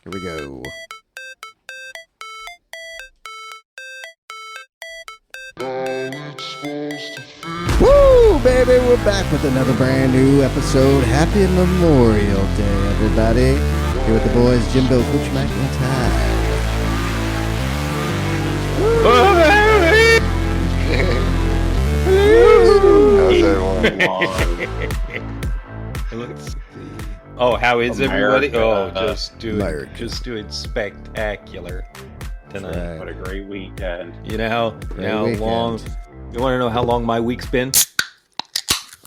Here we go. Woo, baby, we're back with another brand new episode. Happy Memorial Day, everybody. Here with the boys, Jimbo, Coach Mike, and Ty. How's everyone? Oh, how is everybody? America. Oh, America. just doing spectacular tonight. Right. What a great weekend. You know how Great long? weekend. You want to know how long my week's been?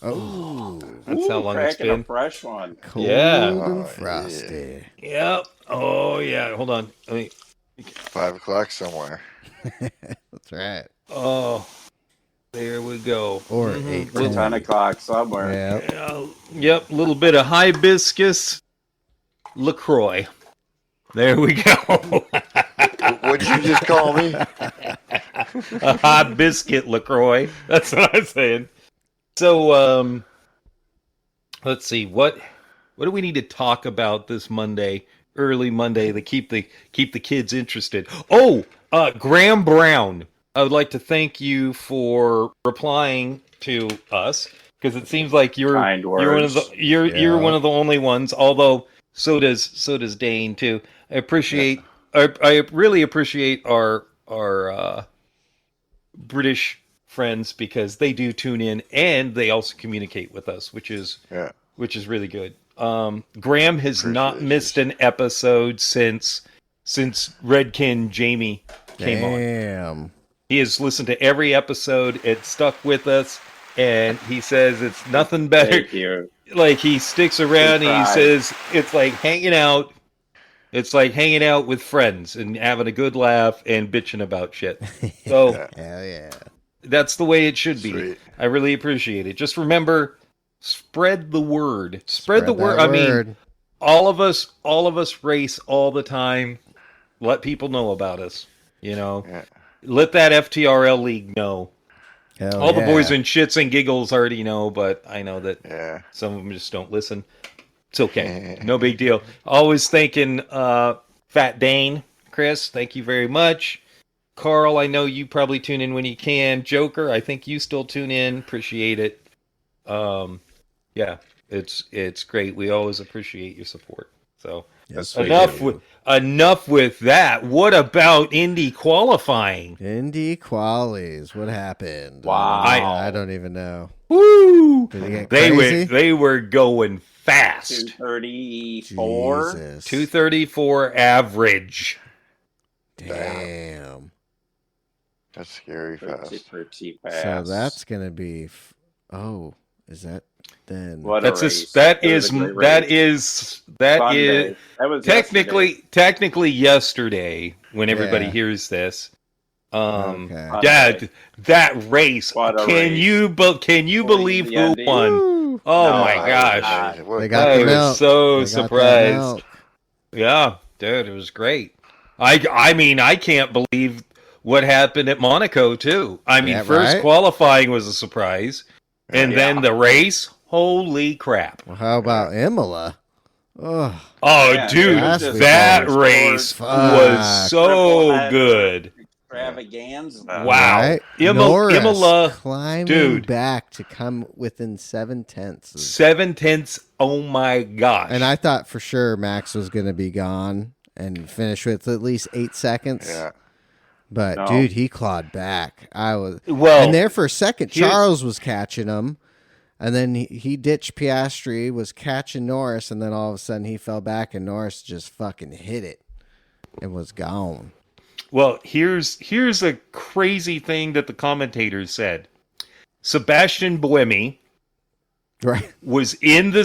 Oh, That's how long it's cracking a been. fresh one. cold Yeah. and frosty. Yep. Oh yeah. Hold on. 5 o'clock somewhere. That's right. Oh, there we go. Or Mhm. 8. It's 10 o'clock somewhere. Yeah. Yep. A little bit of hibiscus LaCroix. There we go. What'd you just call me? A hot biscuit LaCroix. That's what I'm saying. So, let's see. What do we need to talk about this Monday, early Monday, to keep the kids interested? Oh, Graham Brown. I would like to thank you for replying to us because it seems like you're Kind one of words. the you're Yeah. one of the only ones. Although so does Dane too. I appreciate. I really appreciate our British friends because they do tune in and they also communicate with us, which is Yeah. really good. Graham has not Appreciate missed an episode since Redkin Jamie came on. Damn. He has listened to every episode. It stuck with us, and he says it's nothing better. Thank you. Like he sticks around and he Good says it's like hanging out. It's like hanging out with friends and having a good laugh and bitching about shit. So Yeah. Hell yeah. that's the way it should be. Sweet. I really appreciate it. Just remember, spread the word. Spread the word. that I mean, word. all of us race all the time. Let people know about us. You know, Yeah. let that FTRL league know. Hell All the yeah. boys in shits and giggles already know, but I know that Yeah. some of them just don't listen. It's okay. No big deal. Always thanking Fat Dane, Chris. Thank you very much. Carl, I know you probably tune in when you can. Joker, I think you still tune in. Appreciate it. Yeah, it's great. We always appreciate your support. So Yes, enough we do. enough with that. What about Indy qualifying? Indy qualies. What happened? Wow. I don't even know. Woo! Did it get They crazy? they were going fast. 234. Jesus. 234 average. Damn. That's scary fast. Pretty So fast. that's gonna be. Oh, is that then? What a That's race. that It was is a great that race. is that Sunday. is That was technically yesterday when everybody Yeah. hears this. Okay. That race. What a Can race. you believe the who ending. won? Woo! Oh No, my I gosh. was What They a got I the was milk. so They got that surprised. milk. Yeah, dude, it was great. I mean, I can't believe what happened at Monaco too. I mean, Yeah, first right? qualifying was a surprise, and Yeah. then the race. Holy crap! Well, how about Imola? Oh, Oh, Yeah, dude, last week that was race fuck. was so Triple-header. good. Extravaganza. Wow, right? Imola, Norris climbing dude. back to come within 7/10. 7/10. Oh my gosh! And I thought for sure Max was going to be gone and finish with at least 8 seconds. Yeah. But No. dude, he clawed back. well, And there for a second, here's- Charles was catching him. And then he ditched Piastri, was catching Norris, and then all of a sudden he fell back, and Norris just fucking hit it and was gone. Well, here's a crazy thing that the commentators said. Sebastian Buemi Right? was in the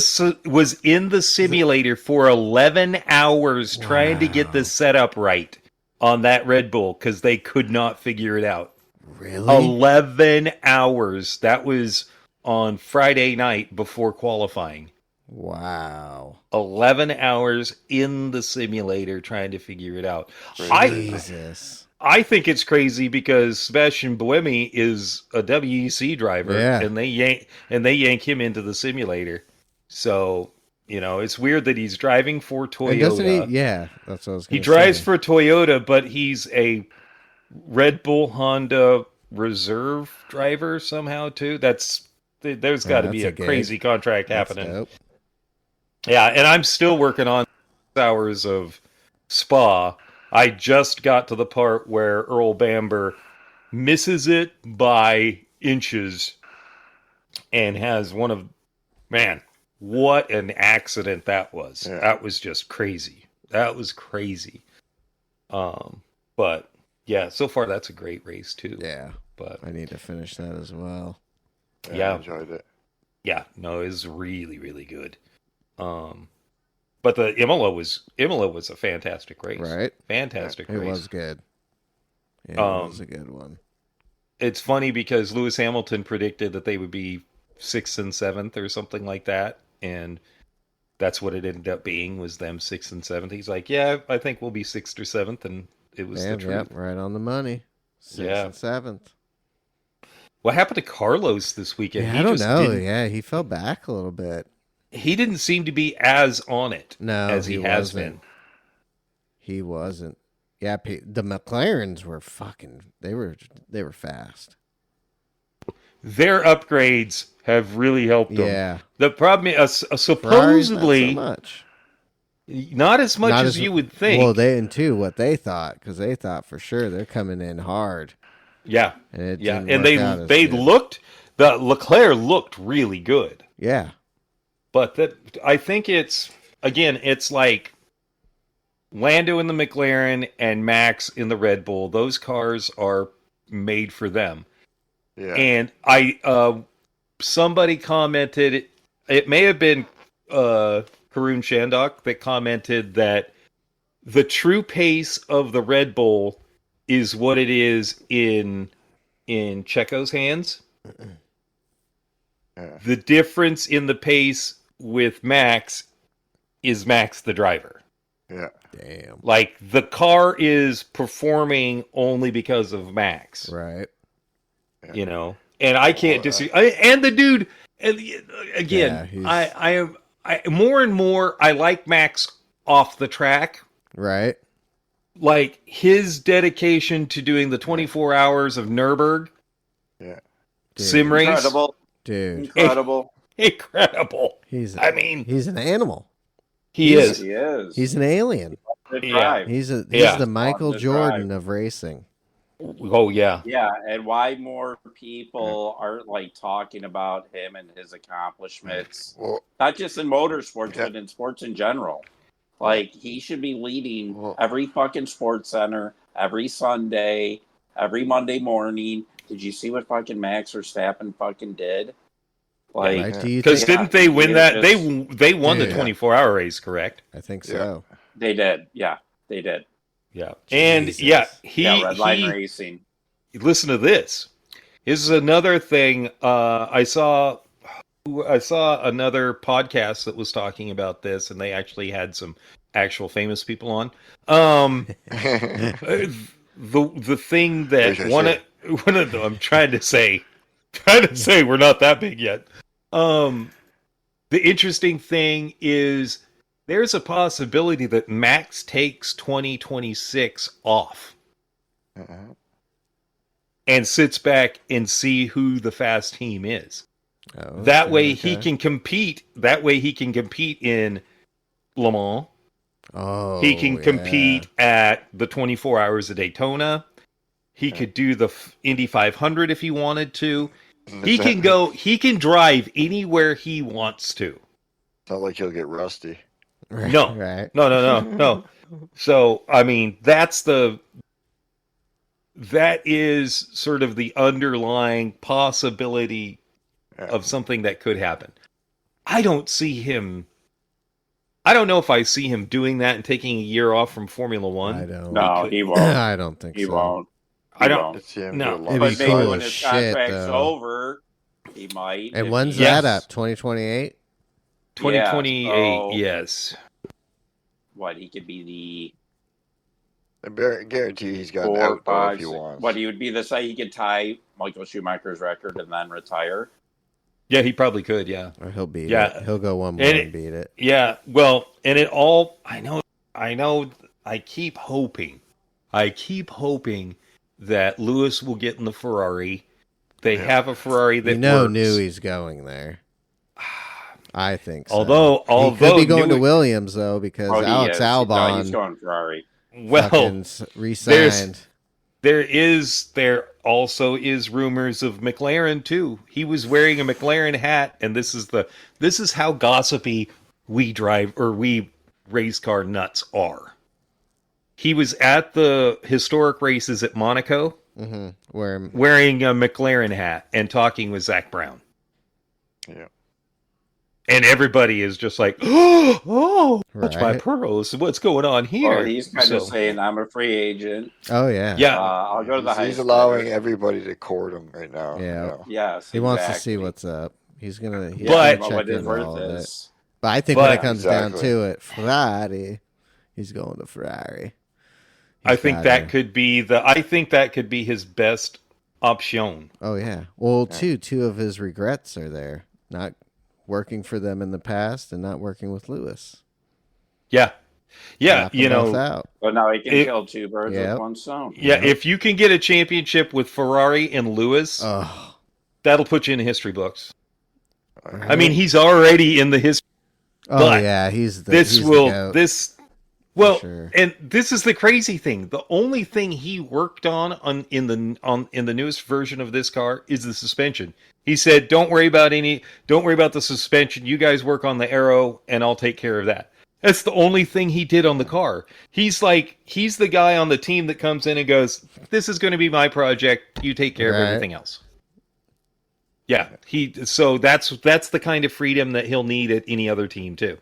simulator for 11 hours trying to get the setup right on that Red Bull because they could not figure it out. Really? 11 hours. That was on Friday night before qualifying. Wow. 11 hours in the simulator trying to figure it out. Jesus. I think it's crazy because Sebastian Buemi is a WEC driver, Yeah. and they yank him into the simulator. So You know, it's weird that he's driving for Toyota. And doesn't he? Yeah, that's what I was going He to drives say. for Toyota, but he's a Red Bull Honda reserve driver somehow too. There's got to That's be a a gig. crazy contract That's happening. dope. Yeah, and I'm still working on hours of Spa. I just got to the part where Earl Bamber misses it by inches and has one of, man, what an accident that was. Yeah. That was just crazy. That was crazy. But yeah, so far that's a great race too. Yeah, But I need to finish that as well. Yeah. I enjoyed it. yeah, no, it was really, really good. But the Imola was a fantastic race. Right? Fantastic It race. was good. Yeah, it was a good one. It's funny because Lewis Hamilton predicted that they would be 6th and 7th or something like that, and that's what it ended up being, was them 6th and 7th. He's like, yeah, I think we'll be 6th or 7th, and it was the truth. Yep, right on the money. 6th Yeah. and 7th. What happened to Carlos this weekend? Yeah, He I don't just know. didn't- Yeah, he fell back a little bit. He didn't seem to be as on it No, as he has wasn't. been. He wasn't. Yeah, the McLarens were fucking. They were fast. Their upgrades have really helped them. Yeah, The problem is, Ferraris, supposedly, not so much. not as much Not as you would think. Well, what they thought, because they thought for sure they're coming in hard. Yeah, And it yeah, didn't and work out as they good. looked. The Leclerc looked really good, Yeah, but that I think it's like Lando in the McLaren and Max in the Red Bull. Those cars are made for them. Yeah. And somebody commented, it may have been Karun Shandok that commented that the true pace of the Red Bull is what it is in Checo's hands. Yeah. The difference in the pace with Max is Max the driver. Yeah. damn. Like, the car is performing only because of Max. Right. You know, and I can't disagree. And the dude, again, Yeah, I more and more I like Max off the track. Right. Like his dedication to doing the 24 hours of Nürburgring Yeah. sim race, Incredible. Dude, Incredible. incredible. he's an animal. he is. He is. He's an alien. Good Yeah. drive. He's Yeah. the Michael Good Jordan drive. of racing. Oh yeah, Yeah, and why more people aren't like talking about him and his accomplishments, Well, not just in motorsports, Yeah. but in sports in general. Like, he should be leading Well- every fucking sports center, every Sunday, every Monday morning. Did you see what fucking Max Verstappen fucking did? Like, Right? Do you because think? didn't they win he that? is They won the Yeah. 24-hour race, correct? I think Yeah. so. they did. Yeah, they did. Yeah, and Jesus. yeah, Red Line Racing. listen to this. This is another thing. I saw another podcast that was talking about this, and they actually had some actual famous people on. The thing that Wait, one of them, I'm trying to say we're not that big yet. The interesting thing is there's a possibility that Max takes 2026 off and sits back and see who the fast team is. Oh, That okay, way he okay. can compete. That way he can compete in Le Mans. Oh, He can yeah. compete at the 24 Hours of Daytona. He could do the Indy 500 if he wanted to. He can go. He can drive anywhere he wants to. It's not like he'll get rusty. Right, No. right. No. So I mean, that is sort of the underlying possibility of something that could happen. I don't know if I see him doing that and taking a year off from Formula One. I don't. No, he won't. I don't think He so. won't. I don't- won't. It's him No. get It'd But be lost. maybe cool when as his shit, contract's though. over, he might. And if when's he- Yes. that up? 2028? 2028, so- yes. What, he could be I guarantee he's the got an 4, out though 5, if he 6 wants. What, he would be the say he could tie Michael Schumacher's record and then retire? Yeah, he probably could. Yeah. Or he'll beat Yeah. it. He'll go one more And and beat it. Yeah. Well, and it all. I know. I keep hoping. That Lewis will get in the Ferrari. They have a Ferrari that works. Newey's going there. I think so. Although he could be going to Newey- Williams though, because Oh, Alex he is. No, he's Albon going Ferrari. well, fucking re-signed. there also is rumors of McLaren too. He was wearing a McLaren hat, and this is how gossipy we race car nuts are. He was at the historic races at Monaco wearing a McLaren hat and talking with Zach Brown. Yeah. And everybody is just like, oh, touch my Right. pearls. What's going on here? Well, he's kind of saying, I'm a free agent. Oh yeah. Yeah. I'll go to the high He's school. allowing everybody to court him right now. Yeah. you know. Yes, He wants to exactly. see what's up. He's gonna But- check what his into all worth of it. is. But I think when it But- comes down Exactly. to it, Ferrari, he's going to Ferrari. I think that could be his best option. Oh yeah. Well, two of his regrets are there. Not working for them in the past and not working with Lewis. Yeah. Yeah, Knock them both know. out. But now he can It- kill two birds Yep. with one stone. Yeah, if you can get a championship with Ferrari and Lewis, Oh, that'll put you in the history books. right. I mean, he's already in the history. oh but yeah, he's the This he's the will goat, this for well, sure. and this is the crazy thing. The only thing he worked on in the newest version of this car is the suspension. He said, don't worry about the suspension. You guys work on the aero and I'll take care of that. That's the only thing he did on the car. He's the guy on the team that comes in and goes, this is going to be my project. You take care Right. of everything else. Yeah. So that's the kind of freedom that he'll need at any other team too.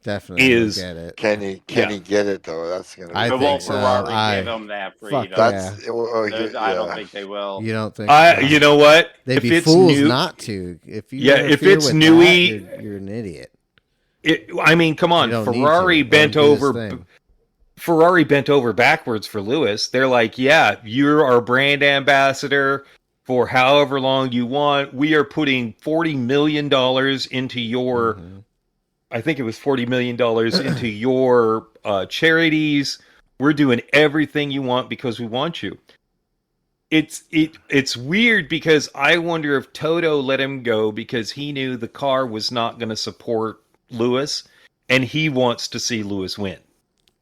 Definitely is- get it. Can he get it though? That's gonna. Be I But think won't so. Ferrari give him that fuck freedom? That's. I don't think they will. You don't think? You know what? They'd If be it's fools new- not to. If you Yeah, if interfere it's with Newey- that, you're an idiot. I mean, come on. You don't need Ferrari to. bent Let him do his over. thing. Ferrari bent over backwards for Lewis. They're like, yeah, you're our brand ambassador for however long you want. We are putting $40 million into your, I think it was $40 million into your charities. We're doing everything you want because we want you. It's weird because I wonder if Toto let him go because he knew the car was not going to support Lewis and he wants to see Lewis win.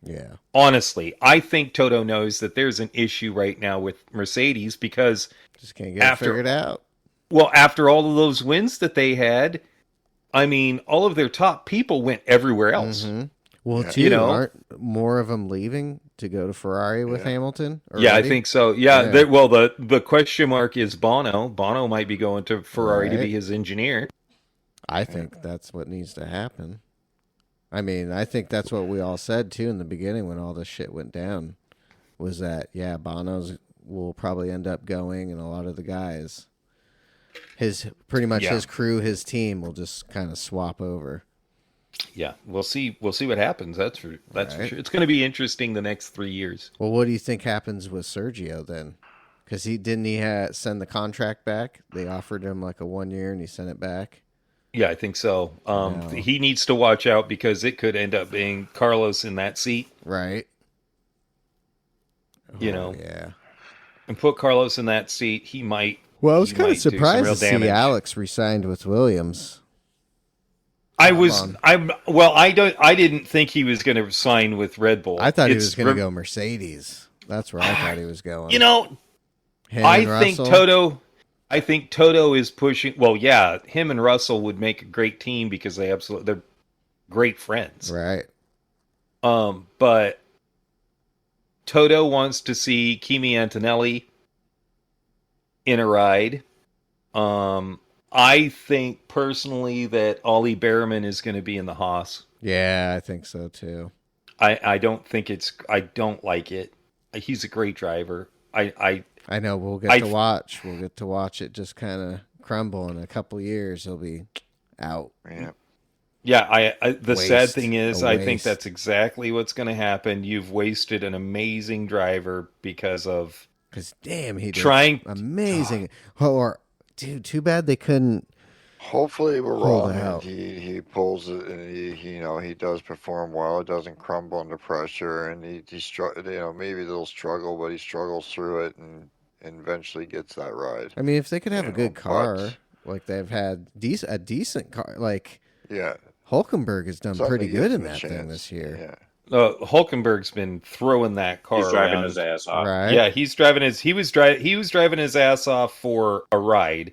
Yeah. Honestly, I think Toto knows that there's an issue right now with Mercedes because, Just can't get After- it figured out. well, after all of those wins that they had, I mean, all of their top people went everywhere else. Mhm. Well, Yeah. too, You know? aren't more of them leaving to go to Ferrari with Yeah. Hamilton? Yeah, I already? think so. Yeah, Yeah. well, the question mark is Bono. Bono might be going to Ferrari to Right. be his engineer. I think that's what needs to happen. I mean, I think that's what we all said too in the beginning when all this shit went down. Was that Bono's will probably end up going, and a lot of the guys, his crew, his team will just kind of swap over. Yeah, we'll see. We'll see what happens. That's for Right. sure. It's going to be interesting the next 3 years. Well, what do you think happens with Sergio then? Because he send the contract back. They offered him like a 1 year, and he sent it back. Yeah, I think so. No. He needs to watch out because it could end up being Carlos in that seat. Right. You know. Yeah. And put Carlos in that seat, he might. Well, I was he kind might of do some surprised real to see damage. Alex resigned with Williams. I didn't think he was going to sign with Red Bull. I thought he It's was going to rem- go Mercedes. That's where I thought he was going. You know, Him I and think Russell? Toto is pushing. Well, yeah, him and Russell would make a great team because they're great friends. Right. But Toto wants to see Kimi Antonelli in a ride. I think personally that Ollie Behrman is going to be in the Haas. Yeah, I think so too. I don't like it. He's a great driver. I know we'll get to watch. We'll get to watch it just kind of crumble in a couple years. He'll be out. Yeah. Yeah, the sad Waste. thing is, A I think waste. that's exactly what's going to happen. You've wasted an amazing driver because of Because damn, he did Trying- amazing. Or dude, too bad they couldn't. Hopefully we're Hold wrong out. and he pulls it and he does perform well. It doesn't crumble under pressure and maybe they'll struggle, but he struggles through it and eventually gets that ride. I mean, if they could have a good car, but, like they've had a decent car, like yeah, Hulkenberg has done pretty somebody good gives in him a that thing chance. this year. Yeah. Hulkenberg's been throwing that car He's driving around. his ass off. Right? Yeah, he was driving his ass off for a ride,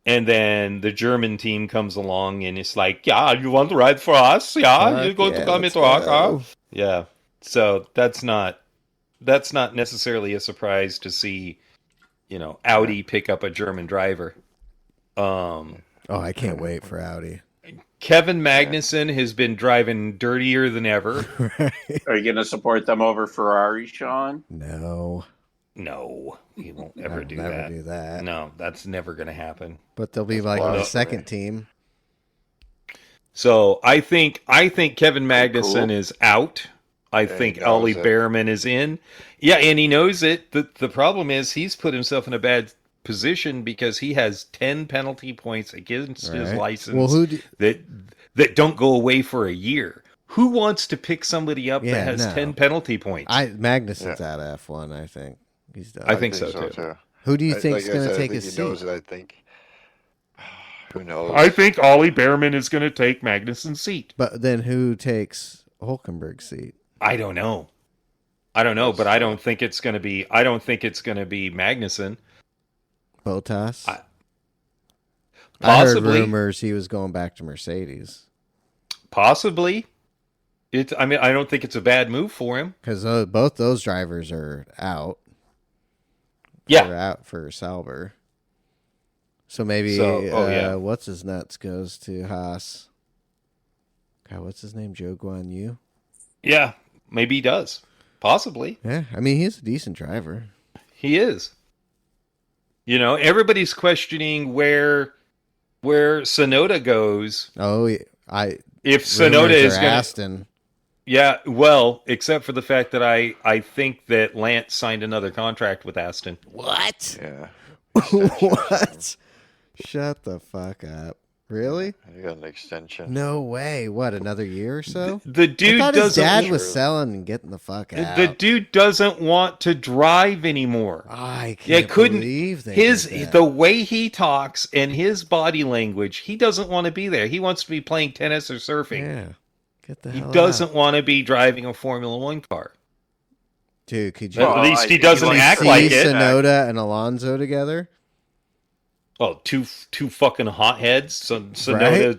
and then the German team comes along and it's like, yeah, you want to ride for us? Yeah, Fuck you're going yeah, to come let's into our car. go. Yeah, so that's not necessarily a surprise to see, Audi pick up a German driver. Oh, I can't wait for Audi. Kevin Magnussen has been driving dirtier than ever. Right? Are you going to support them over Ferrari, Sean? No, No, he won't ever I'll do never that. do that. No, that's never going to happen. But they'll be That's like wild the for second me. team. So I think Kevin Magnussen Cool. is out. I And think he knows Ollie it. Behrman is in. Yeah, and he knows it. The problem is he's put himself in a bad position because he has 10 penalty points against his Right. license Well, who? that don't go away for a year. Who wants to pick somebody up Yeah, that has no. 10 penalty points? Magnuson's out of F1. I think he's done. I think so, too. Who do you Like think's I going to said, I take think his he knows seat? it. I think. Who knows? I think Ollie Behrman is going to take Magnussen's seat. But then who takes Hulkenberg's seat? I don't know, but I don't think it's going to be. I don't think it's going to be Magnussen. Bottas. I heard Possibly. rumors he was going back to Mercedes Possibly. I mean, I don't think it's a bad move for him. because both those drivers are out. Yeah. They're out for Sauber. So maybe yeah. what's his nuts goes to Haas. God, what's his name? Joe Guan Yu. Yeah, maybe he does. Possibly. Yeah, I mean he's a decent driver. He is. Everybody's questioning where Sonoda goes. Oh, If Sonoda rumors is are going to... Aston. Yeah, well, except for the fact that I think that Lance signed another contract with Aston. What? Yeah. What? Shut the fuck up. Really? You got an extension. No way. What, another year or so? The I dude thought his doesn't... dad was selling and getting the fuck out. The dude doesn't want to drive anymore. I Yeah, can't couldn't believe they his did that. the way he talks and his body language. He doesn't want to be there. He wants to be playing tennis or surfing. Yeah. Get the He hell doesn't out. want to be driving a Formula One car. Dude, could you At least he doesn't could you act see like it. Sonoda and Alonso together? Oh, two fucking hotheads. Sonoda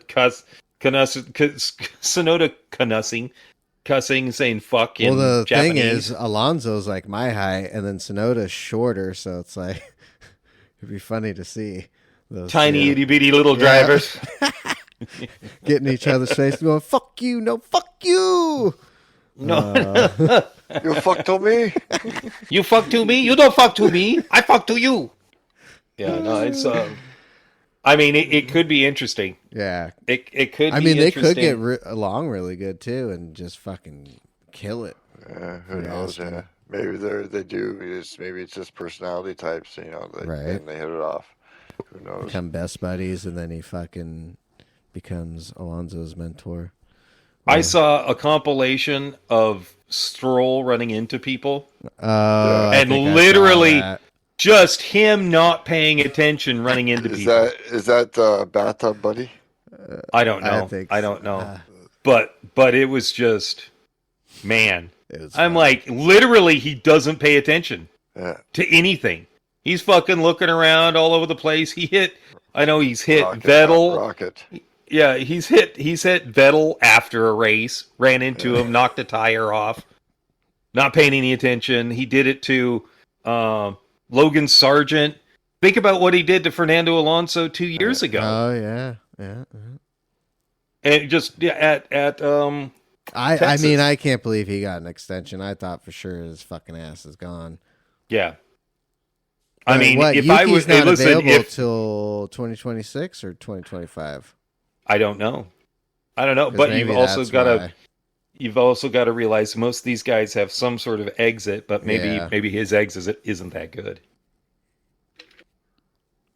cussing, saying fuck in Well, the Japanese. thing is, Alonso's like my height, and then Sonoda's shorter, so it's like it'd be funny to see those tiny two itty bitty little Yeah. drivers. getting each other's face, going "fuck you, no, fuck you." No, You fucked on me. you fuck to me. You don't fuck to me. I fuck to you. Yeah, no, it's. I mean, it could be interesting. Yeah, It could. I be mean, they could interesting. get along really good too, and just fucking kill it. Who knows? Aston. Yeah. Maybe they do. Maybe it's just personality types. Right. And they hit it off. Who knows? Become best buddies, and then he fucking becomes Alonso's mentor. I saw a compilation of Stroll running into people, I and think I saw literally that. just him not paying attention running into Is people. that bathtub buddy? I don't know. I think I don't know. But it was just, man. It was I'm fun. like, literally, he doesn't pay attention Yeah. to anything. He's fucking looking around all over the place. He's hit Rocket, Vettel. Rocket. Yeah, he's hit Vettel after a race, ran into him, knocked a tire off, not paying any attention. He did it to Logan Sargent. Think about what he did to Fernando Alonso 2 years ago. Oh yeah. And just at I Texas. mean, I can't believe he got an extension. I thought for sure his fucking ass is gone. yeah. I mean, what, if Yuki's I was not listen, available if till 2026 or 2025. I don't know, but Maybe you've also that's got to why. you've also got to realize most of these guys have some sort of exit, but Yeah. maybe his exit isn't that good.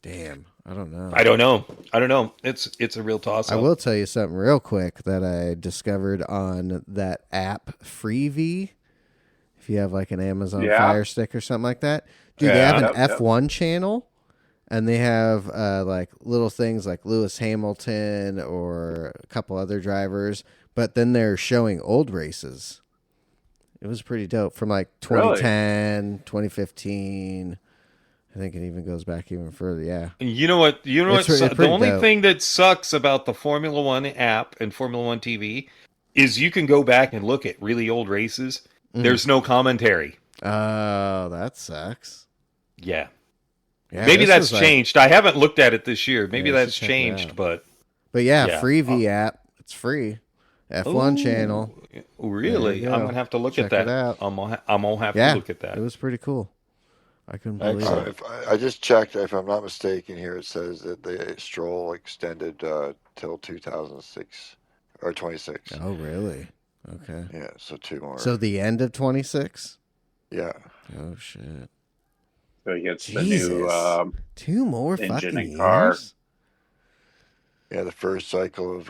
Damn. I don't know. I don't know. It's a real toss. I will tell you something real quick that I discovered on that app Freevee. If you have like an Amazon Fire Stick or something like that, dude, they have an F1 channel, and they have like little things like Lewis Hamilton or a couple other drivers, but then they're showing old races. It was pretty dope from like 2010, 2015. I think it even goes back even further. Yeah. You know what? The only thing that sucks about the Formula One app and Formula One TV is you can go back and look at really old races. There's no commentary. Oh, that sucks. Yeah. Maybe that's changed. I haven't looked at it this year. Maybe that's changed, but yeah, Freevee app. It's free. F1 channel. Really? I'm gonna have to look at that. I'm gonna have to look at that. It was pretty cool. I couldn't believe it. I just checked. If I'm not mistaken, here it says that the Stroll extended till 2006 or 26. Oh, really? Okay. Yeah, so 2 more. So the end of 26? Yeah. Oh shit. So he gets the new 2 more engine fucking and car. years? Yeah, the first cycle of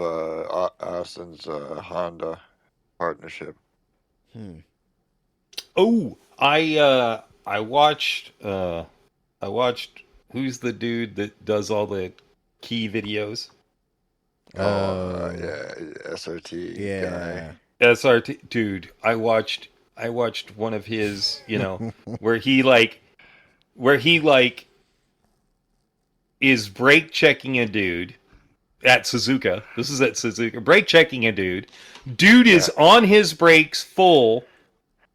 Austin's Honda partnership. Oh, I watched who's the dude that does all the key videos? Yeah, SRT guy. SRT dude. I watched one of his, where he is brake checking a dude at Suzuka. This is at Suzuka. Brake checking a dude. Dude is on his brakes full.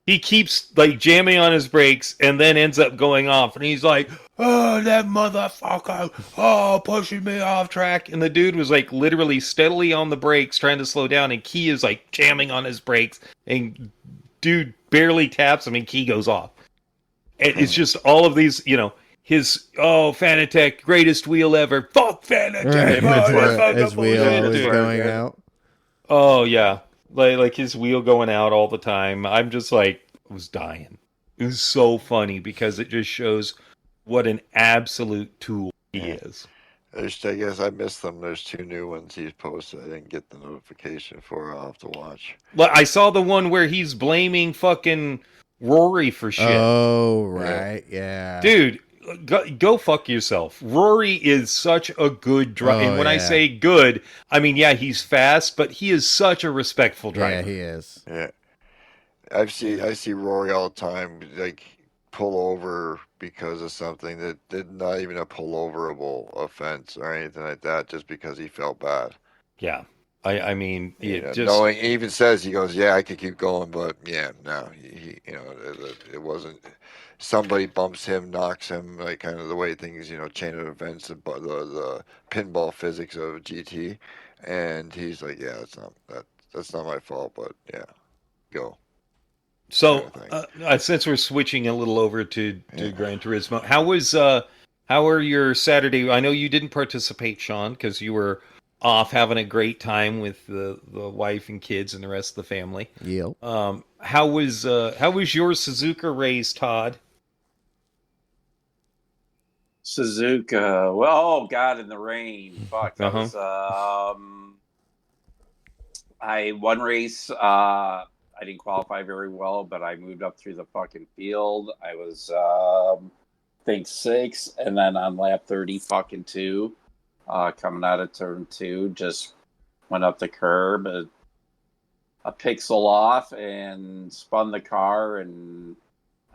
He keeps like jamming on his brakes and then ends up going off. And he's like, "Oh, that motherfucker! Oh, pushing me off track." And the dude was like literally steadily on the brakes, trying to slow down. And Key is like jamming on his brakes. And dude barely taps him, and Key goes off. And it's just all of these, his Fanatec greatest wheel ever. Fuck Fanatec. His wheel always going out. Oh yeah. Like his wheel going out all the time. I'm just like, I was dying. It was so funny because it just shows what an absolute tool he is. I guess I missed them. There's 2 new ones he's posted. I didn't get the notification for. I'll have to watch. I saw the one where he's blaming fucking Rory for shit. Oh, right. Yeah. Dude, go fuck yourself. Rory is such a good driver. And when I say good, I mean, yeah, he's fast, but he is such a respectful driver. Yeah, he is. Yeah. I see Rory all the time, like, pull over because of something that did not even a pulloverable offense or anything like that, just because he felt bad. Yeah. I mean, knowing, he even says, he goes, "Yeah, I could keep going, but yeah, no, it wasn't." Somebody bumps him, knocks him, like kind of the way things, chain of events, the pinball physics of GT, and he's like, "Yeah, that's not my fault, but yeah, go." So, since we're switching a little over to Gran Turismo, how are your Saturday? I know you didn't participate, Sean, because you were off having a great time with the wife and kids and the rest of the family. Yep. How was your Suzuka race, Todd? Suzuka. Well, oh God, in the rain. Fuck. That was, I one race. I didn't qualify very well, but I moved up through the fucking field. I was, I think 6, and then on lap 32, coming out of turn 2, just went up the curb, a pixel off, and spun the car, and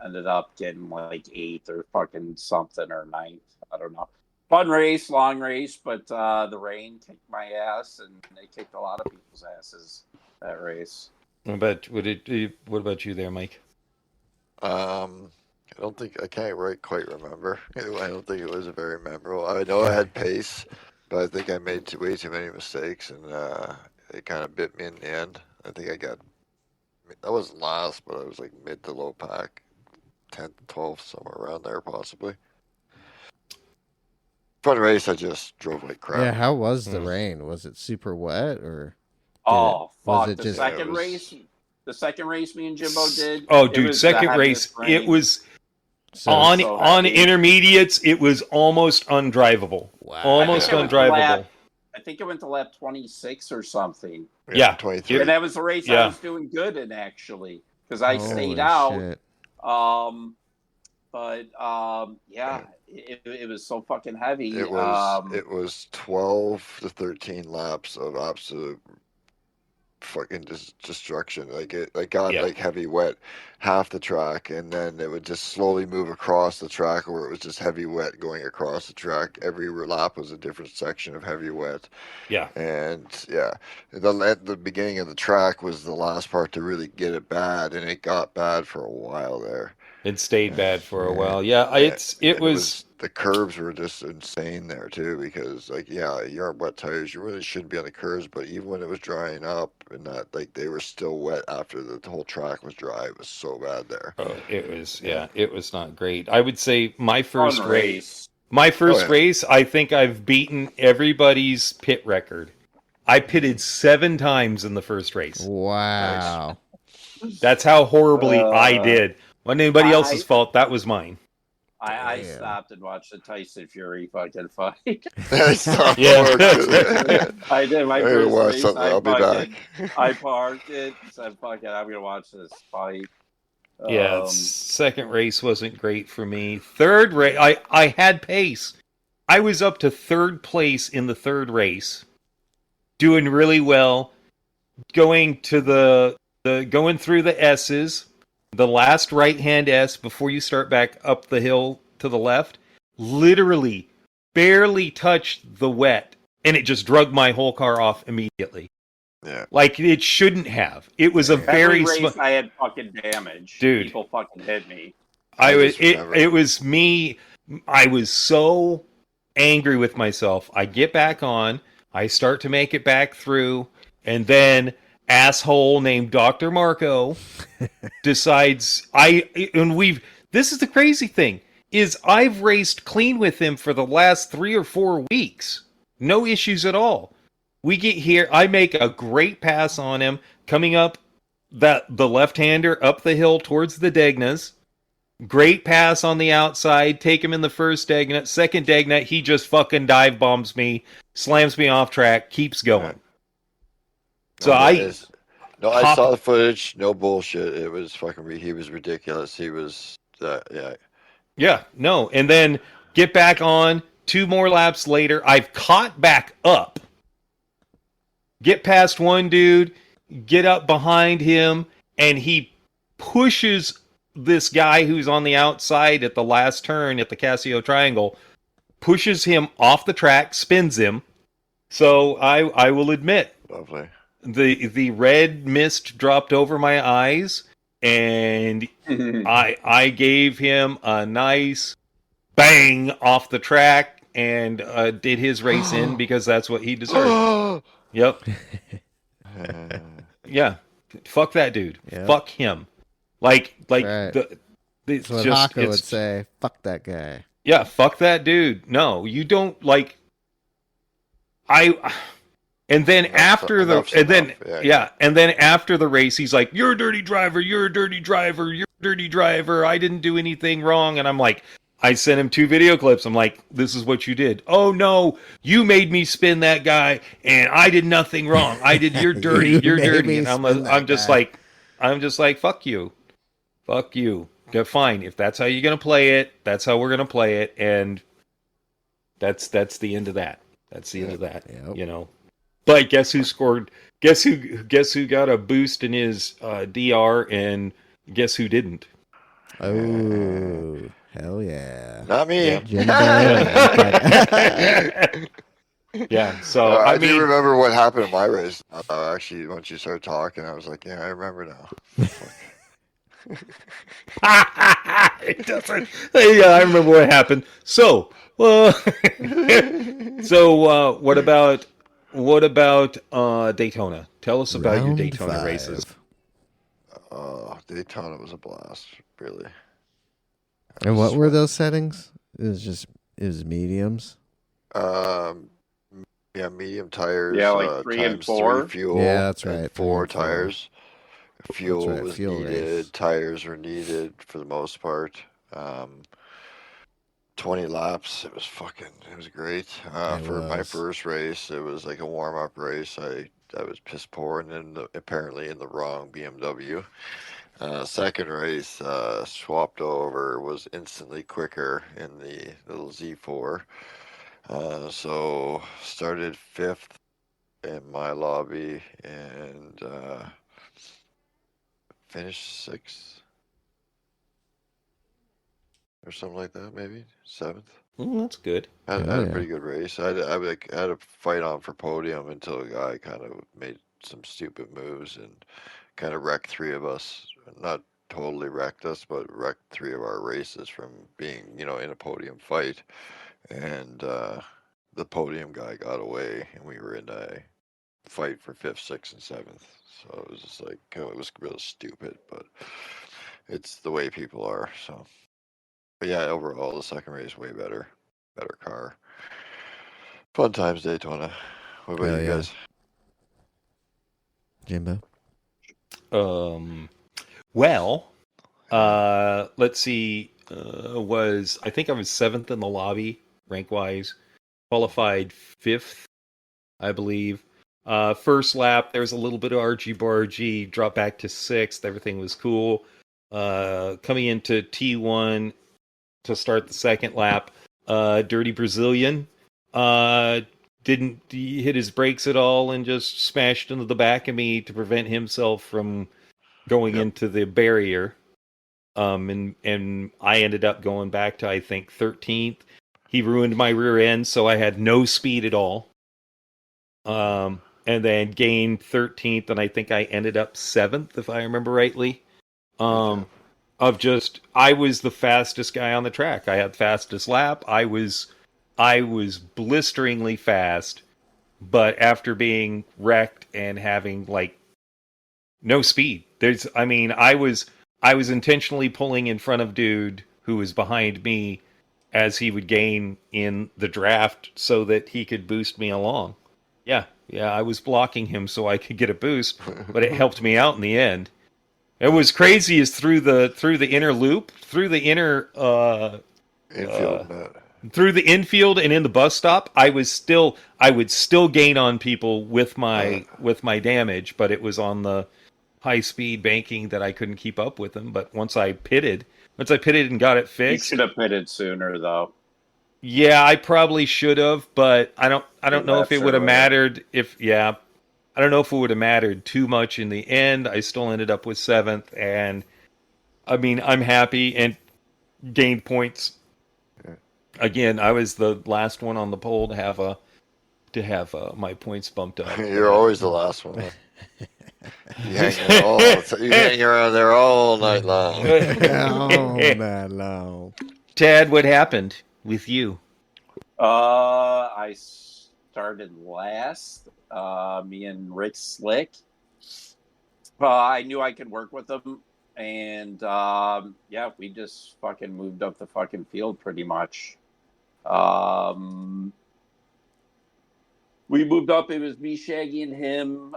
ended up getting like 8th or fucking something, or 9th. I don't know. Fun race, long race, but the rain kicked my ass, and they kicked a lot of people's asses that race. What about you there, Mike? I can't quite remember. I don't think it was very memorable. I know I had pace, but I think I made way too many mistakes, and it kind of bit me in the end. I think I wasn't last, but I was like mid to low pack, 10th, 12th, somewhere around there possibly. Fun race, I just drove like crap. Yeah, how was the rain? Was it super wet or? Oh, fuck. Was it the second race me and Jimbo did. Oh, dude, second race, it was on intermediates, it was almost undrivable. almost I think it was undrivable. I think it went to lap 26 or something. Yeah. 23. And that was the race Yeah. I was doing good in, actually, because I Holy stayed out. shit. Yeah, it was so fucking heavy. It was 12 to 13 laps of absolute fucking destruction. Like it got Yeah. like heavy wet half the track, and then it would just slowly move across the track, or it was just heavy wet going across the track. Every lap was a different section of heavy wet. Yeah. And yeah, the beginning of the track was the last part to really get it bad, and it got bad for a while there. It stayed bad for a shit. while. Yeah, it was The curbs were just insane there too, because like you're on wet tires, you really shouldn't be on the curves, but even when it was drying up and that, like they were still wet after the whole track was dry. It was so bad there. it was not great. I would say my first Fun race. race. My first Oh, yeah. race, I think I've beaten everybody's pit record. I pitted 7 times in the first race. Wow. That's how horribly I did. Wasn't anybody else's fault. That was mine. I Damn. stopped and watched the Tyson Fury fucking fight. Yeah. I did my Hey, first watch race. something. I'll be back. I parked it. Said, "Fuck it, I'm gonna watch this fight." Yeah, second race wasn't great for me. Third race, I had pace. I was up to third place in the third race, doing really well, going to going through the S's, the last right-hand S before you start back up the hill to the left, literally barely touched the wet, and it just drug my whole car off immediately. Yeah. Like it shouldn't have. It was a very every race I had fucking damage. Dude. People fucking hit me. It was me. I was so angry with myself. I get back on, I start to make it back through, and then asshole named Dr. Marco decides this is the crazy thing, is I've raced clean with him for the last 3 or 4 weeks. No issues at all. We get here, I make a great pass on him, coming up the left-hander up the hill towards the Degnas. Great pass on the outside, take him in the first Degna. Second Degna, he just fucking dive bombs me, slams me off track, keeps going. So I saw the footage. No bullshit. It was fucking. He was ridiculous. He was. Yeah. Yeah. No. And then get back on. 2 more laps later, I've caught back up. Get past one dude, get up behind him, and he pushes this guy who's on the outside at the last turn at the Casio Triangle, pushes him off the track, spins him. So I will admit, Lovely. The red mist dropped over my eyes, and I gave him a nice bang off the track and did his race in because that's what he deserved. Yep. Yeah. Fuck that dude. Yep. Fuck him. Like Right. it's That's what just Hako would say. Fuck that guy. Yeah, fuck that dude. No, you don't like. And then after the race, he's like, "You're a dirty driver. You're a dirty driver. You're a dirty driver. I didn't do anything wrong." And I'm like, I sent him 2 video clips. I'm like, "This is what you did." "Oh no, you made me spin that guy, and I did nothing wrong. I did. You're dirty. You're dirty." And I'm just like, "Fuck you, fuck you." Yeah, fine. If that's how you're gonna play it, that's how we're gonna play it, and that's the end of that. That's the end of that. Yep. You know. But guess who scored? Guess who got a boost in his DR, and guess who didn't? Oh, hell yeah! Not me. Yeah. Jim Yeah. So I mean, do remember what happened in my race. Actually, once you started talking, I was like, "Yeah, I remember now." It doesn't. Yeah, I remember what happened. So, what about Daytona? Tell us about your Daytona 5. races. Daytona was a blast, really. And what were those settings? It was mediums. Yeah, medium tires. Yeah, like 3 and 4. 3 fuel. Yeah, that's right, 3 4 and 4. tires. Fuel That's right, was fuel needed. race. Tires were needed for the most part. 20 laps. It was great. For my first race, it was like a warm-up race. I was piss poor and apparently in the wrong BMW. Second race, swapped over, was instantly quicker in the little Z4. So started fifth in my lobby and finished sixth or something like that, maybe seventh. That's good. I had a pretty good race. I had a fight on for podium until a guy kind of made some stupid moves and kind of wrecked three of us. Not totally wrecked us, but wrecked three of our races from being, in a podium fight. And the podium guy got away, and we were in a fight for fifth, sixth, and seventh. So it was just like, it was real stupid, but it's the way people are. So, but yeah, overall, the second race way better car. Fun times, Daytona. What about you guys? Jimbo? Well, let's see. I think I was seventh in the lobby, rank-wise. Qualified fifth, I believe. First lap, there was a little bit of argy-bargy, dropped back to sixth. Everything was cool. Coming into T1 to start the second lap, Dirty Brazilian didn't hit his brakes at all and just smashed into the back of me to prevent himself from going into the barrier. And I ended up going back to, I think, 13th. He ruined my rear end, so I had no speed at all. And then gained 13th, and I think I ended up 7th, if I remember rightly. I was the fastest guy on the track. I had fastest lap. I was blisteringly fast, but after being wrecked and having no speed. I was intentionally pulling in front of dude who was behind me as he would gain in the draft so that he could boost me along. Yeah, I was blocking him so I could get a boost, but it helped me out in the end. It was crazy is through the inner loop, through the inner infield, through the infield and in the bus stop, I would still gain on people with my damage, but it was on the high speed banking that I couldn't keep up with them. But once I pitted and got it fixed. You should have pitted sooner, though. Yeah, I probably should have, but I don't know if it would have mattered. I don't know if it would have mattered too much in the end. I still ended up with 7th, and I'm happy and gained points. Again, I was the last one on the pole to have my points bumped up. You're always the last one. You hang around there all night long. All night long. Tad, what happened with you? I started last. Me and Rick Slick. I knew I could work with them, and we just fucking moved up the fucking field pretty much. We moved up. It was me, Shaggy, and him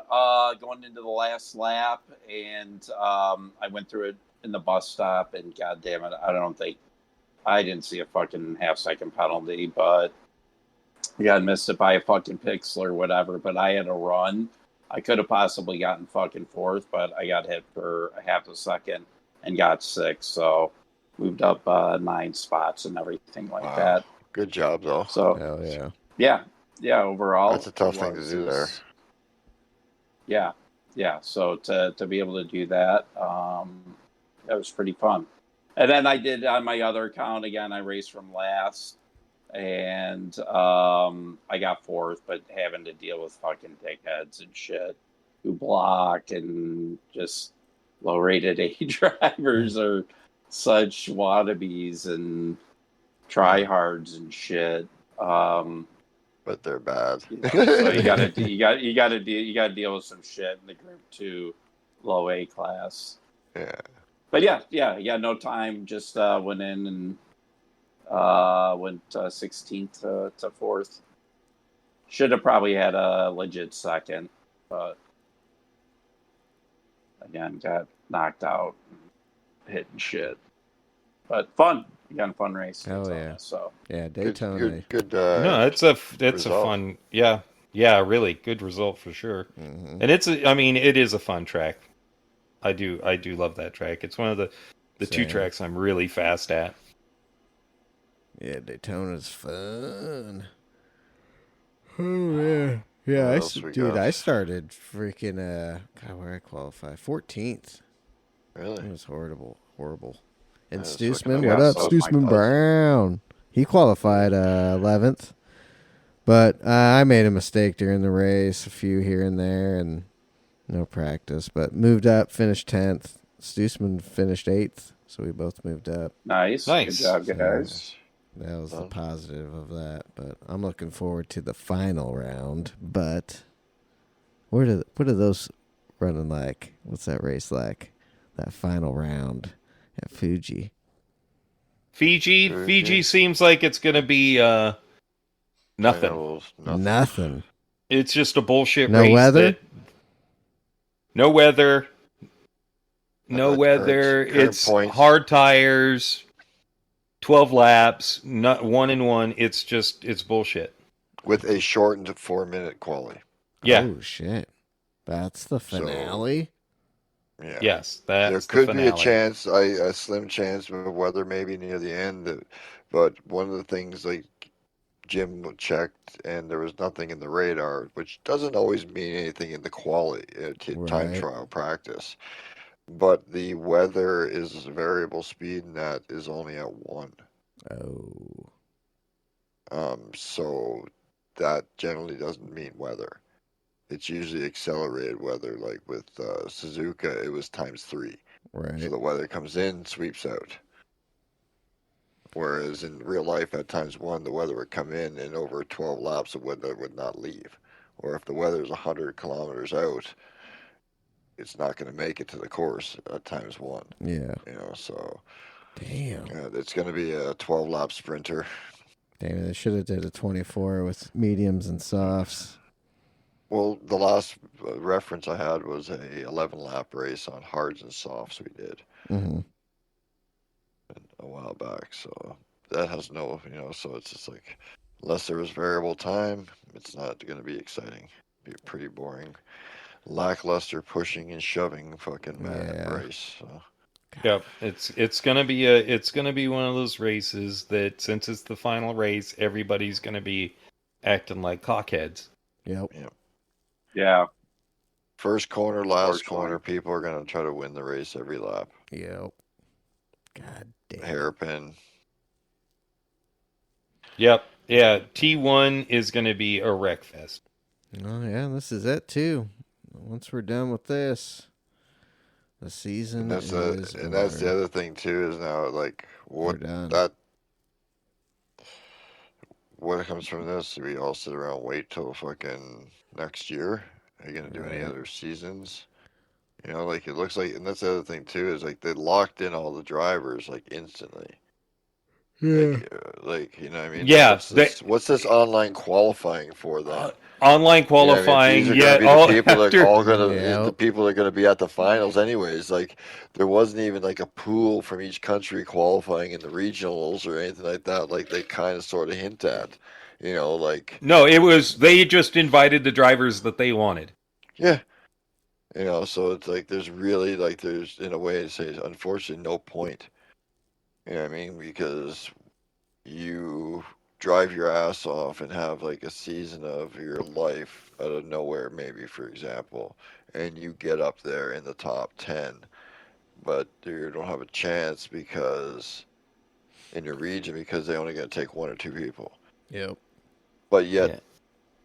going into the last lap, and I went through it in the bus stop, and god damn it, I didn't see a fucking half-second penalty, but I missed it by a fucking pixel or whatever, but I had a run. I could have possibly gotten fucking 4th, but I got hit for a half a second and got 6th, so moved up 9 spots and everything like that. Good job, though. So, hell yeah. Yeah, overall. That's a tough thing to do there. Yeah. So to be able to do that, that was pretty fun. And then I did on my other account, again, I raced from last, and I got 4th, but having to deal with fucking dickheads and shit who block and just low-rated A drivers or such wannabes and tryhards and shit. But they're bad. So you gotta deal with some shit in the Group 2 low A class. Yeah. But yeah, no time. Just went in and went 16th to 4th. Should have probably had a legit 2nd, but again, got knocked out, and hit and shit. But fun. Gun Fun Race. Hell Daytona, yeah. So Yeah, Good, Daytona. good. No, it's a result. fun, really good result for sure. Mhm. And it is a fun track. I do love that track. It's one of the two Same. tracks I'm really fast at. Yeah, Daytona's fun. Oh yeah, yeah. What else we Dude, got? I started freaking God, where I qualify 14th. Really? It was horrible. And Yeah, it's looking Stoosman, up what Yeah, up, so is Stoosman Mike Brown? He qualified 11th, but I made a mistake during the race, a few here and there, and no practice. But moved up, finished 10th. Stoosman finished 8th, so we both moved up. nice. Nice. Good job, So- guys. That was the Fun. positive of that. But I'm looking forward to the final round. But what are those running like? What's that race like? That final round at Fuji. Fiji seems like it's gonna be nothing. Finals, Nothing. It's just a bullshit No race. weather? No weather. No Current- weather. current It's points. hard tires. 12 laps. Not 1-1. It's bullshit. With a shortened 4-minute quali. Yeah. Oh shit. That's the So- finale. Yeah. Yes. There That's could the be a finale. chance, a slim chance of weather maybe near the end. But one of the things like Jim checked, and there was nothing in the radar, which doesn't always mean anything in the quality time Right. trial practice. But the weather is a variable speed, and that is only at 1. Oh. So that generally doesn't mean weather. It's usually accelerated weather. Like with Suzuka, it was ×3. Right. So the weather comes in, sweeps out. Whereas in real life, at ×1, the weather would come in, and over 12 laps, the weather would not leave. Or if the weather is 100 kilometers out, it's not going to make it to the course at ×1. Yeah. So Damn. it's going to be a 12-lap sprinter. Damn, they should have did a 24 with mediums and softs. Well, the last reference I had was a 11-lap race on hards and softs we did Mm-hmm. a while back. So that has no, so it's just like, unless there was variable time, it's not going to be exciting. Be a pretty boring, lackluster pushing and shoving fucking race. So. Yep. It's gonna be one of those races that, since it's the final race, everybody's gonna be acting like cockheads. Yep. Yeah. First corner, last Unfortunately. corner, people are going to try to win the race every lap. Yep. God damn. Hairpin. Yep. Yeah. T1 is gonna be a wreck fest. Oh yeah, this is it too. Once we're done with this, the season And that's is the over. other thing too, is now like We're done. what comes from this? Do we all sit around and wait till fucking next year? Are you gonna do any Right. other seasons? Like it looks like, and that's the other thing too, is like they locked in all the drivers like instantly. Yeah. Like you know what I mean? Yeah, What's this online qualifying for then? Online qualifying. These are Yeah. gonna be the people that are all Yep. the people that are gonna be at the finals anyways. Like there wasn't even like a pool from each country qualifying in the regionals or anything like that. Like they kind of sort of hint at, like No, it was, they just invited the drivers that they wanted. yeah, So it's like there's really like there's in a way to say unfortunately no point. You know what I mean? Because you drive your ass off and have like a season of your life out of nowhere, maybe for example, and you get up there in the top 10, but you don't have a chance because in your region because they only going to take 1 or 2 people. Yep. But yet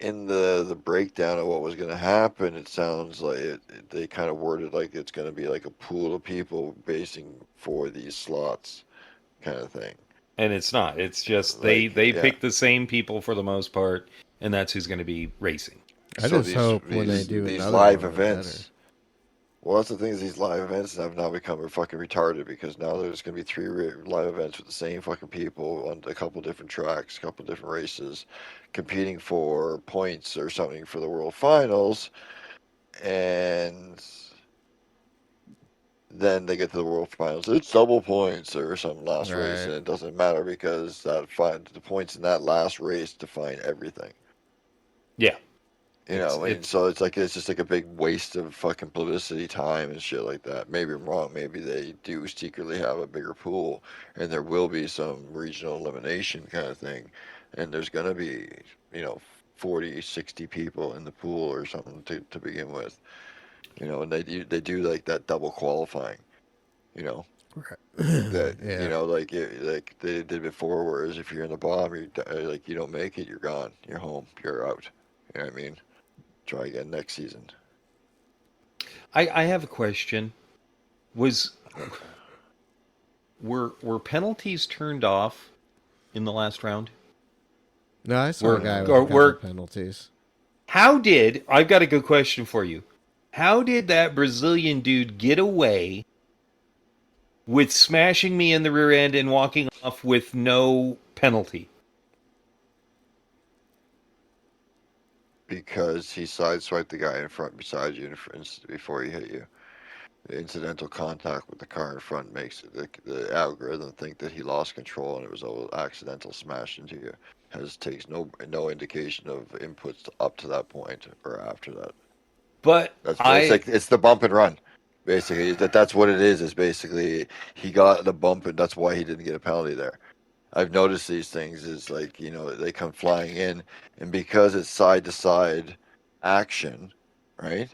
Yeah. in the breakdown of what was going to happen, it sounds like they kind of worded like it's going to be like a pool of people basing for these slots kind of thing. And it's not. It's just Like, they yeah. pick the same people for the most part, and that's who's going to be racing. I just hope when they do these another live one, they're events. Well, that's the thing is these live events have now become fucking retarded because now there's going to be 3 live events with the same fucking people on a couple different tracks, a couple different races, competing for points or something for the World Finals, and then they get to the World Finals. It's double points or some last race, Right. and it doesn't matter because the points in that last race define everything. Yeah. You know, and so it's just like a big waste of fucking publicity time and shit like that. Maybe I'm wrong. Maybe they do secretly have a bigger pool, and there will be some regional elimination kind of thing, and there's gonna be 40, 60 people in the pool or something to begin with. And they do like that double qualifying. That Yeah. like they did before, whereas if you're in the bottom, you don't make it, you're gone, you're home, you're out. You know what I mean? Try again next season. I have a question. Were penalties turned off in the last round? No, I saw a guy with a couple penalties. I've got a good question for you. How did that Brazilian dude get away with smashing me in the rear end and walking off with no penalty? Because he sideswiped the guy in front beside you before he hit you. The incidental contact with the car in front makes the algorithm think that he lost control and it was all accidental smash into you. Takes no indication of inputs up to that point or after that. But it's the bump and run. Basically, that's what it is. Is basically he got the bump and that's why he didn't get a penalty there. I've noticed these things is like, they come flying in, and because it's side to side action, right?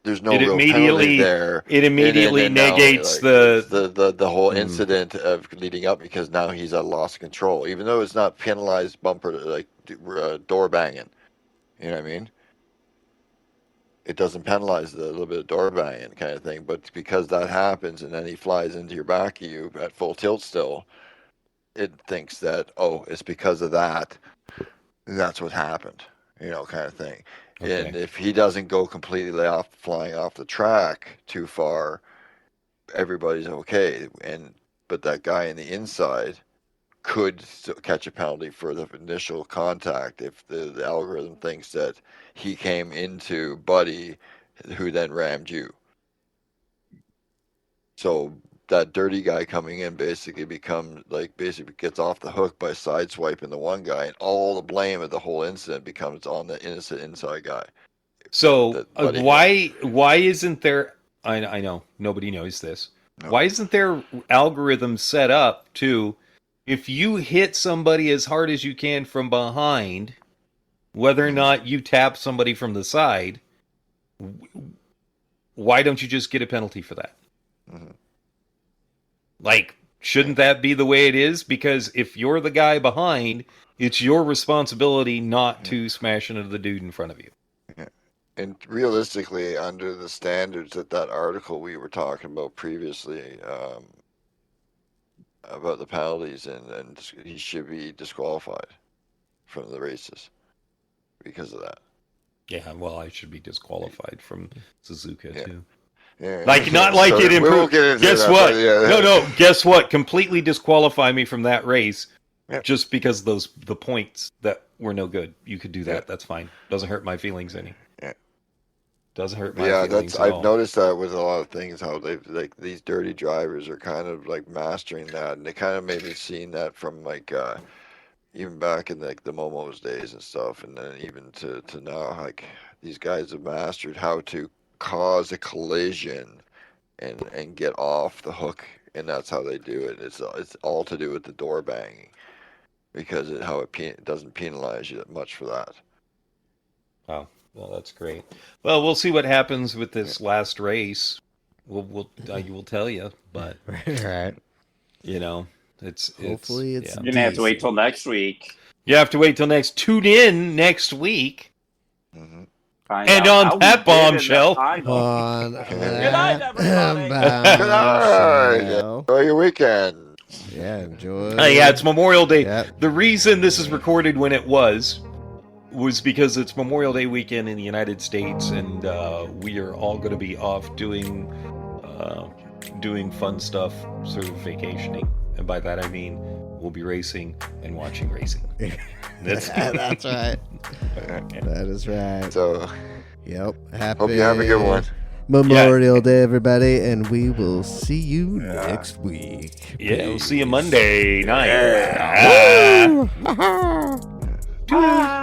There's no real penalty there. It immediately negates the whole incident of leading up, because now he's at loss of control, even though it's not penalized bumper like door banging. You know what I mean? It doesn't penalize the little bit of door banging kind of thing, but because that happens and then he flies into your back of you at full tilt still, it thinks that, it's because of that. That's what happened, kind of thing. Okay. And if he doesn't go completely flying off the track too far, everybody's okay. But that guy in the inside could catch a penalty for the initial contact if the algorithm thinks that he came into Buddy, who then rammed you. So that dirty guy coming in basically gets off the hook by sideswiping the one guy, and all the blame of the whole incident becomes on the innocent inside guy. So why isn't there? I know nobody knows this. No. Why isn't there algorithm set up to, if you hit somebody as hard as you can from behind, whether or not you tap somebody from the side, why don't you just get a penalty for that? Mm-hmm. Like, shouldn't that be the way it is? Because if you're the guy behind, it's your responsibility not to smash into the dude in front of you. Yeah. And realistically, under the standards that article we were talking about previously, about the penalties, and he should be disqualified from the races because of that. Yeah, well, I should be disqualified from Suzuka too. Yeah, not like it improved. Guess what? No. Guess what? Completely disqualify me from that race, just because the points that were no good. You could do that. Yeah. That's fine. Doesn't hurt my feelings any. Yeah. Doesn't hurt my feelings at all. I've noticed that with a lot of things, how they've these dirty drivers are kind of like mastering that, and they kind of made me seen that from even back in the Momos days and stuff, and then even to now, like these guys have mastered how to cause a collision and get off the hook, and that's how they do it. It's all to do with the door banging, because it doesn't penalize you that much for that. Oh, well, that's great. Well, we'll see what happens with this last race. We'll tell you, but right. It's hopefully it's you're gonna have to wait till next week. You have to wait till tune in next week. Mm-hmm. And on that bombshell. On good night, everybody. Good night. Enjoy your weekend. Yeah, enjoy. It's Memorial Day. Yep. The reason this is recorded when it was because it's Memorial Day weekend in the United States, and we are all going to be off doing fun stuff, sort of vacationing. And by that I mean we'll be racing and watching racing. That's right. That is right. So, yep. Hope you have a good one. Memorial Day, everybody, and we will see you next week. Yeah, we'll see you Monday night. Yeah. Ah.